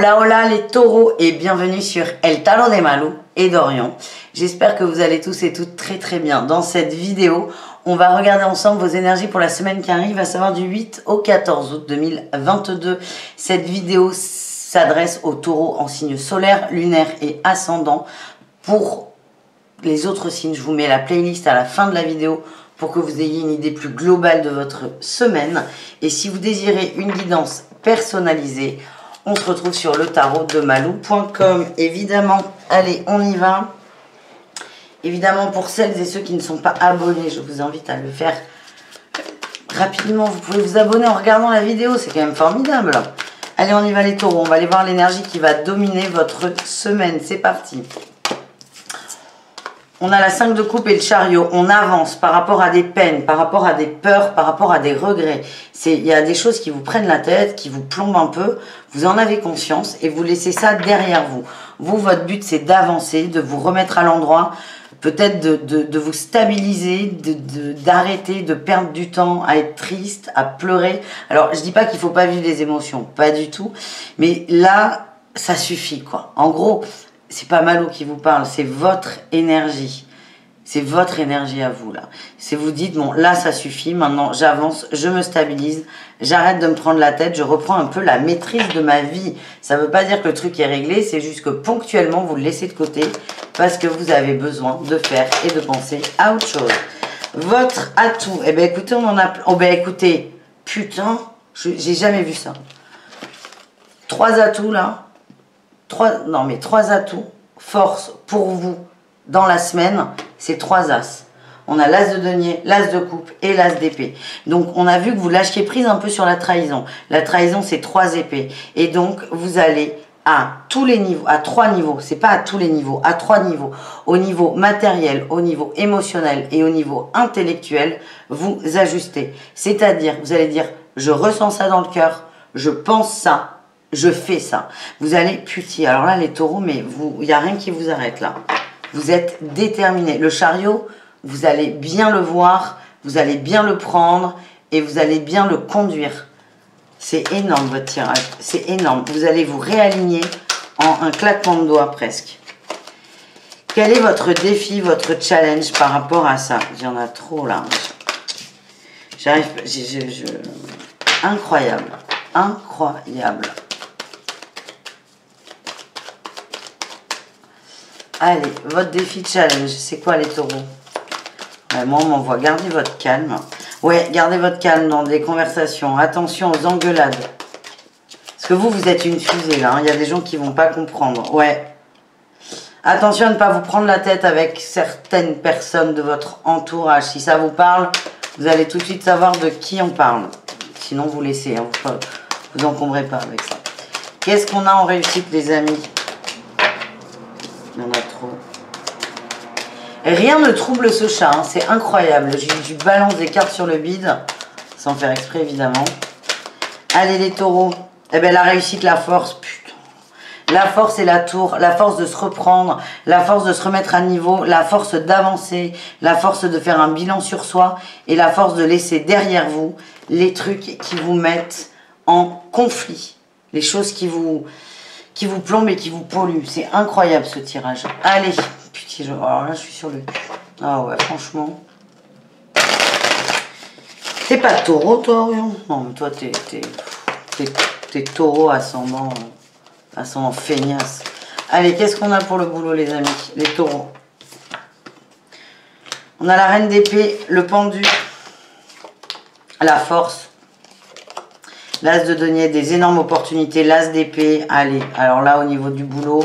Hola hola les taureaux et bienvenue sur El Tarot de Malou et d'Orion. J'espère que vous allez tous et toutes très très bien. Dans cette vidéo, on va regarder ensemble vos énergies pour la semaine qui arrive, à savoir du 8 au 14 août 2022. Cette vidéo s'adresse aux taureaux en signe solaire, lunaire et ascendant. Pour les autres signes, je vous mets la playlist à la fin de la vidéo pour que vous ayez une idée plus globale de votre semaine. Et si vous désirez une guidance personnalisée, on se retrouve sur le tarot de malou.com. Évidemment, allez, on y va. Évidemment, pour celles et ceux qui ne sont pas abonnés, je vous invite à le faire rapidement. Vous pouvez vous abonner en regardant la vidéo, c'est quand même formidable. Allez, on y va les taureaux, on va aller voir l'énergie qui va dominer votre semaine. C'est parti. On a la 5 de coupe et le chariot. On avance par rapport à des peines, par rapport à des peurs, par rapport à des regrets. Il y a des choses qui vous prennent la tête, qui vous plombent un peu. Vous en avez conscience et vous laissez ça derrière vous. Vous, votre but, c'est d'avancer, de vous remettre à l'endroit, peut-être de vous stabiliser, d'arrêter de perdre du temps à être triste, à pleurer. Alors, je dis pas qu'il faut pas vivre les émotions, pas du tout. Mais là, ça suffit, quoi. En gros, c'est pas Malou qui vous parle, c'est votre énergie. C'est votre énergie à vous, là. C'est vous dites, bon, là, ça suffit, maintenant, j'avance, je me stabilise, j'arrête de me prendre la tête, je reprends un peu la maîtrise de ma vie. Ça veut pas dire que le truc est réglé, c'est juste que ponctuellement, vous le laissez de côté parce que vous avez besoin de faire et de penser à autre chose. Votre atout, eh ben, écoutez, on en a... Oh, ben, écoutez, putain, j'ai jamais vu ça. 3 atouts, là. 3 atouts, force pour vous dans la semaine, c'est 3 as. On a l'as de denier, l'as de coupe et l'as d'épée. Donc, on a vu que vous lâchiez prise un peu sur la trahison. La trahison, c'est 3 épées. Et donc, vous allez à tous les niveaux, à 3 niveaux. C'est pas à tous les niveaux, à 3 niveaux. Au niveau matériel, au niveau émotionnel et au niveau intellectuel, vous ajustez. C'est-à-dire, vous allez dire, je ressens ça dans le cœur, je pense ça, je fais ça. Vous allez putier. Alors là, les taureaux, mais il n'y a rien qui vous arrête là. Vous êtes déterminés. Le chariot, vous allez bien le voir, vous allez bien le prendre et vous allez bien le conduire. C'est énorme votre tirage. C'est énorme. Vous allez vous réaligner en un claquement de doigts presque. Quel est votre défi, votre challenge par rapport à ça? Il y en a trop là. J'arrive... Incroyable. Incroyable. Allez, votre défi challenge, c'est quoi les taureaux? Moi, on m'envoie, gardez votre calme. Ouais, gardez votre calme dans des conversations. Attention aux engueulades. Parce que vous êtes une fusée, là. Il y a des gens qui vont pas comprendre. Ouais. Attention à ne pas vous prendre la tête avec certaines personnes de votre entourage. Si ça vous parle, vous allez tout de suite savoir de qui on parle. Sinon, vous laissez. Hein, vous encombrez pas avec ça. Qu'est-ce qu'on a en réussite, les amis? Il y en a trop. Rien ne trouble ce chat, hein, c'est incroyable. Je balance des cartes sur le bide, sans faire exprès évidemment. Allez les taureaux. Eh bien la réussite, la force, putain. La force et la tour, la force de se reprendre, la force de se remettre à niveau, la force d'avancer, la force de faire un bilan sur soi et la force de laisser derrière vous les trucs qui vous mettent en conflit. Les choses qui vous plombent et qui vous polluent. C'est incroyable ce tirage. Allez, putain, alors là je suis sur le cul. Ah ouais, franchement. T'es pas taureau toi, Orion? Non, mais toi t'es taureau ascendant feignasse. Allez, qu'est-ce qu'on a pour le boulot les amis? Les taureaux. On a la reine d'épée, le pendu, la force. L'as de denier, des énormes opportunités. L'as d'épée, allez. Alors là, au niveau du boulot,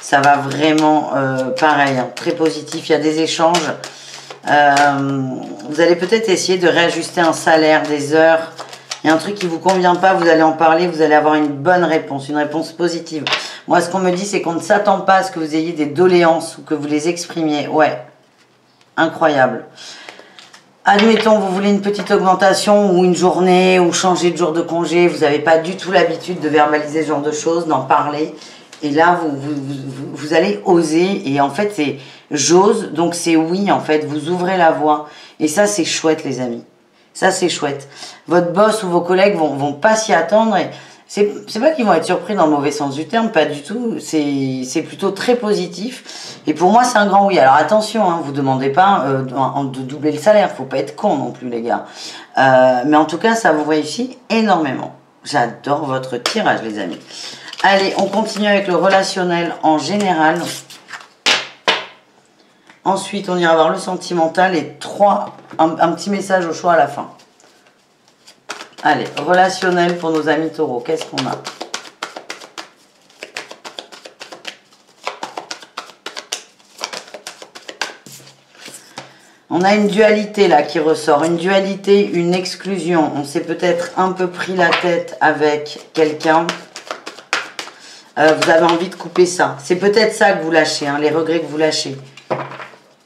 ça va vraiment pareil. Hein, très positif. Il y a des échanges. Vous allez peut-être essayer de réajuster un salaire, des heures. Il y a un truc qui ne vous convient pas, vous allez en parler. Vous allez avoir une bonne réponse, une réponse positive. Moi, ce qu'on me dit, c'est qu'on ne s'attend pas à ce que vous ayez des doléances ou que vous les exprimiez. Ouais, incroyable. Admettons, vous voulez une petite augmentation ou une journée ou changer de jour de congé. Vous n'avez pas du tout l'habitude de verbaliser ce genre de choses, d'en parler. Et là, vous allez oser. Et en fait, c'est j'ose, donc c'est oui, en fait. Vous ouvrez la voie. Et ça, c'est chouette, les amis. Ça, c'est chouette. Votre boss ou vos collègues vont pas s'y attendre. Et C'est pas qu'ils vont être surpris dans le mauvais sens du terme, pas du tout. C'est plutôt très positif. Et pour moi, c'est un grand oui. Alors attention, hein, vous demandez pas de doubler le salaire. Faut pas être con non plus, les gars. Mais en tout cas, ça vous réussit énormément. J'adore votre tirage, les amis. Allez, on continue avec le relationnel en général. Ensuite, on ira voir le sentimental et un petit message au choix à la fin. Allez, relationnel pour nos amis taureaux. Qu'est-ce qu'on a? On a une dualité là qui ressort. Une dualité, une exclusion. On s'est peut-être un peu pris la tête avec quelqu'un. Vous avez envie de couper ça. C'est peut-être ça que vous lâchez, hein, les regrets que vous lâchez.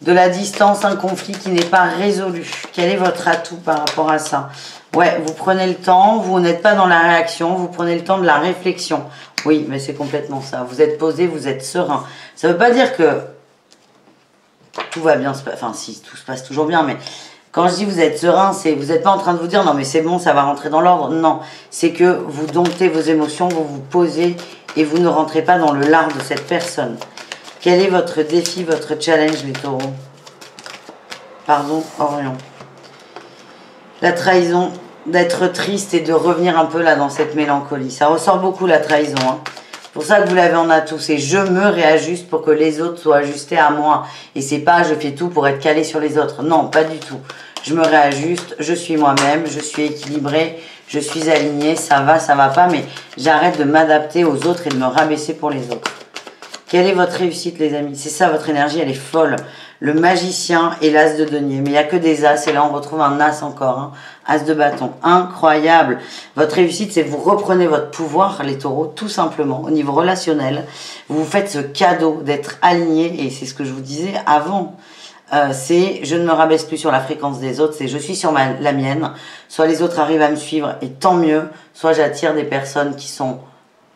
De la distance, un conflit qui n'est pas résolu. Quel est votre atout par rapport à ça? Ouais, vous prenez le temps, vous n'êtes pas dans la réaction, vous prenez le temps de la réflexion. Oui, mais c'est complètement ça. Vous êtes posé, vous êtes serein. Ça ne veut pas dire que tout va bien se passer. Enfin, si, tout se passe toujours bien, mais quand je dis vous êtes serein, c'est vous n'êtes pas en train de vous dire non, mais c'est bon, ça va rentrer dans l'ordre. Non, c'est que vous domptez vos émotions, vous vous posez et vous ne rentrez pas dans le lard de cette personne. Quel est votre défi, votre challenge, les taureaux? Pardon, Orion. La trahison, d'être triste et de revenir un peu là dans cette mélancolie. Ça ressort beaucoup la trahison. Hein. C'est pour ça que vous l'avez en atout. C'est je me réajuste pour que les autres soient ajustés à moi. Et c'est pas je fais tout pour être calé sur les autres. Non, pas du tout. Je me réajuste, je suis moi-même, je suis équilibrée, je suis alignée, ça va pas, mais j'arrête de m'adapter aux autres et de me rabaisser pour les autres. Quelle est votre réussite, les amis? C'est ça, votre énergie, elle est folle. Le magicien et l'as de denier. Mais il n'y a que des as. Et là, on retrouve un as encore. Hein. As de bâton. Incroyable. Votre réussite, c'est que vous reprenez votre pouvoir, les taureaux, tout simplement, au niveau relationnel. Vous vous faites ce cadeau d'être aligné. Et c'est ce que je vous disais avant. C'est je ne me rabaisse plus sur la fréquence des autres. C'est je suis sur la mienne. Soit les autres arrivent à me suivre et tant mieux. Soit j'attire des personnes qui sont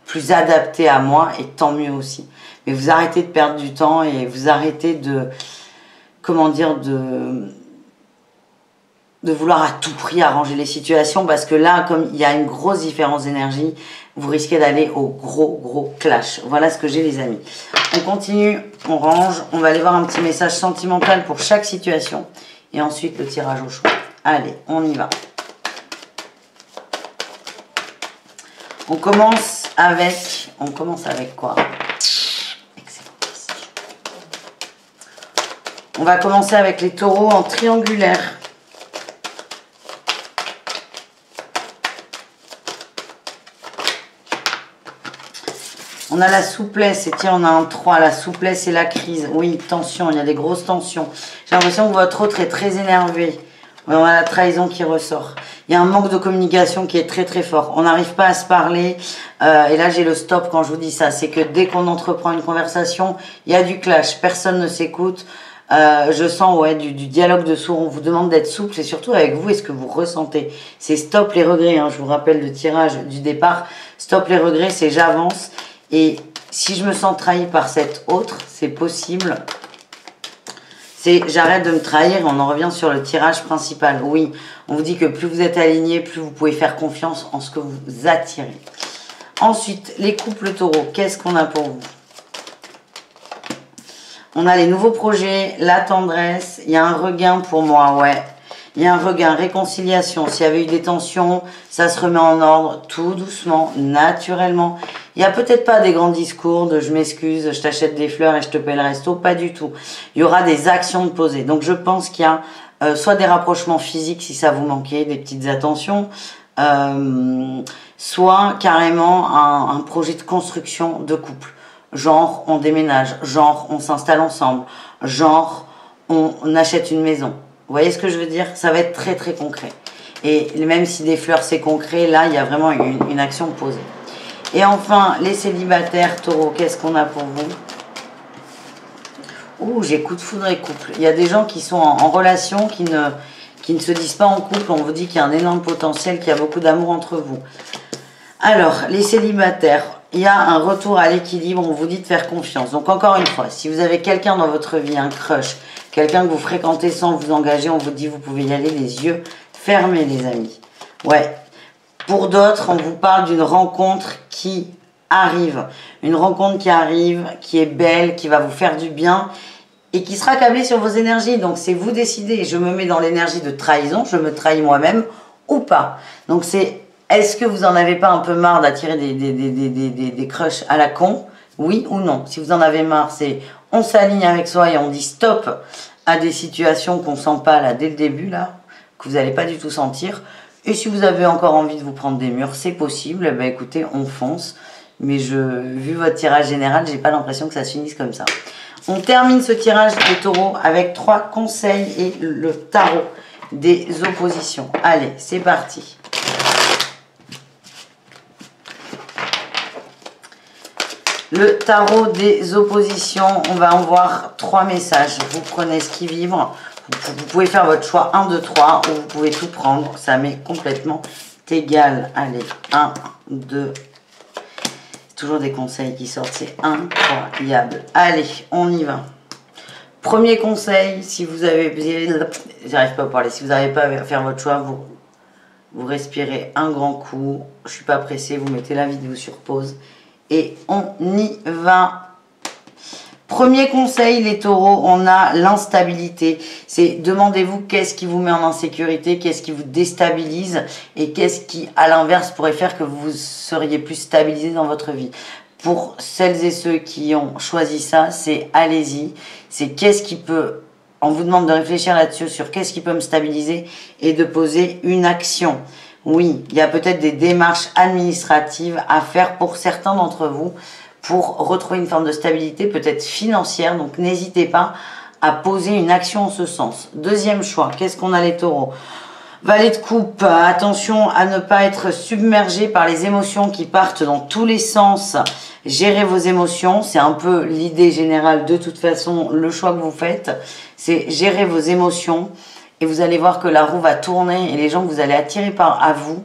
plus adaptées à moi et tant mieux aussi. Mais vous arrêtez de perdre du temps et vous arrêtez de, comment dire, de vouloir à tout prix arranger les situations parce que là, comme il y a une grosse différence d'énergie, vous risquez d'aller au gros clash. Voilà ce que j'ai, les amis. On continue, on range, on va aller voir un petit message sentimental pour chaque situation et ensuite le tirage au choix. Allez, on y va. On commence avec quoi? On va commencer avec les taureaux en triangulaire. On a la souplesse, et tiens, on a un 3, la souplesse et la crise. Oui, tension, il y a des grosses tensions. J'ai l'impression que votre autre est très énervé. On a la trahison qui ressort. Il y a un manque de communication qui est très fort. On n'arrive pas à se parler. Et là, j'ai le stop quand je vous dis ça. C'est que dès qu'on entreprend une conversation, il y a du clash. Personne ne s'écoute. Je sens du dialogue de sourds. On vous demande d'être souple. C'est surtout avec vous et ce que vous ressentez. C'est stop les regrets. Hein. Je vous rappelle le tirage du départ. Stop les regrets, c'est j'avance. Et si je me sens trahi par cette autre, c'est possible. C'est j'arrête de me trahir. On en revient sur le tirage principal. Oui, on vous dit que plus vous êtes aligné, plus vous pouvez faire confiance en ce que vous attirez. Ensuite, les couples taureaux. Qu'est-ce qu'on a pour vous? On a les nouveaux projets, la tendresse. Il y a un regain pour moi, ouais. Il y a un regain, réconciliation. S'il y avait eu des tensions, ça se remet en ordre tout doucement, naturellement. Il n'y a peut-être pas des grands discours de je m'excuse, je t'achète des fleurs et je te paie le resto. Pas du tout. Il y aura des actions de poser. Donc je pense qu'il y a soit des rapprochements physiques si ça vous manquait, des petites attentions. Soit carrément un projet de construction de couple. Genre on déménage, genre on s'installe ensemble, genre on achète une maison. Vous voyez ce que je veux dire? Ça va être très concret. Et même si des fleurs c'est concret, là il y a vraiment une action posée. Et enfin, les célibataires taureaux, qu'est-ce qu'on a pour vous? Ouh, j'ai coup de foudre et couple. Il y a des gens qui sont en relation, qui ne se disent pas en couple. On vous dit qu'il y a un énorme potentiel, qu'il y a beaucoup d'amour entre vous. Alors, les célibataires, il y a un retour à l'équilibre. On vous dit de faire confiance. Donc encore une fois, si vous avez quelqu'un dans votre vie, un crush, quelqu'un que vous fréquentez sans vous engager, on vous dit vous pouvez y aller les yeux fermés, les amis. Ouais. Pour d'autres, on vous parle d'une rencontre qui arrive. Une rencontre qui arrive, qui est belle, qui va vous faire du bien et qui sera câblée sur vos énergies. Donc, c'est vous décidez. Je me mets dans l'énergie de trahison, je me trahis moi-même ou pas. Donc, c'est est-ce que vous en avez pas un peu marre d'attirer des crushs à la con? Oui ou non? Si vous en avez marre, c'est on s'aligne avec soi et on dit stop à des situations qu'on sent pas là dès le début, là, que vous n'allez pas du tout sentir. Et si vous avez encore envie de vous prendre des murs, c'est possible. Eh ben, écoutez, on fonce. Mais vu votre tirage général, j'ai pas l'impression que ça se finisse comme ça. On termine ce tirage des taureaux avec 3 conseils et le tarot des oppositions. Allez, c'est parti. Le tarot des oppositions, on va en voir 3 messages. Vous prenez ce qui vibre. Vous pouvez faire votre choix 1, 2, 3 ou vous pouvez tout prendre. Ça m'est complètement égal. Allez, 1, 2. Toujours des conseils qui sortent. C'est incroyable. Allez, on y va. Premier conseil, si vous avez... J'arrive pas à parler. Si vous n'arrivez pas à faire votre choix, vous respirez un grand coup. Je suis pas pressée. Vous mettez la vidéo sur pause. Et on y va. Premier conseil, les taureaux, on a l'instabilité. C'est demandez-vous qu'est-ce qui vous met en insécurité, qu'est-ce qui vous déstabilise et qu'est-ce qui, à l'inverse, pourrait faire que vous seriez plus stabilisé dans votre vie. Pour celles et ceux qui ont choisi ça, c'est allez-y. C'est qu'est-ce qui peut... On vous demande de réfléchir là-dessus sur qu'est-ce qui peut me stabiliser et de poser une action. Oui, il y a peut-être des démarches administratives à faire pour certains d'entre vous pour retrouver une forme de stabilité, peut-être financière. Donc, n'hésitez pas à poser une action en ce sens. Deuxième choix, qu'est-ce qu'on a les taureaux? Valet de coupe, attention à ne pas être submergé par les émotions qui partent dans tous les sens. Gérez vos émotions, c'est un peu l'idée générale de toute façon, le choix que vous faites, c'est gérer vos émotions. Et vous allez voir que la roue va tourner et les gens que vous allez attirer à vous,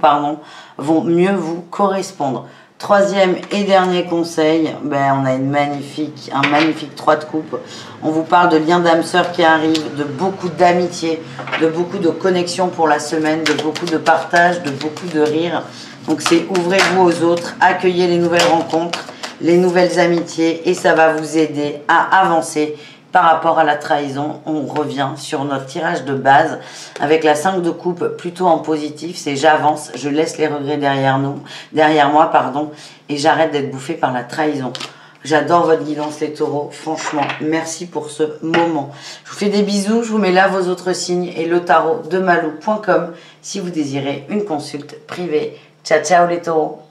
vont mieux vous correspondre. Troisième et dernier conseil, on a un magnifique 3 de coupe. On vous parle de liens d'âme sœur qui arrivent, de beaucoup d'amitié, de beaucoup de connexions pour la semaine, de beaucoup de partage, de beaucoup de rire. Donc c'est ouvrez-vous aux autres, accueillez les nouvelles rencontres, les nouvelles amitiés et ça va vous aider à avancer. Par rapport à la trahison, on revient sur notre tirage de base avec la 5 de coupe plutôt en positif. C'est j'avance, je laisse les regrets derrière moi, et j'arrête d'être bouffé par la trahison. J'adore votre guidance les taureaux, franchement, merci pour ce moment. Je vous fais des bisous, je vous mets là vos autres signes et le tarot de malou.com si vous désirez une consulte privée. Ciao, ciao les taureaux.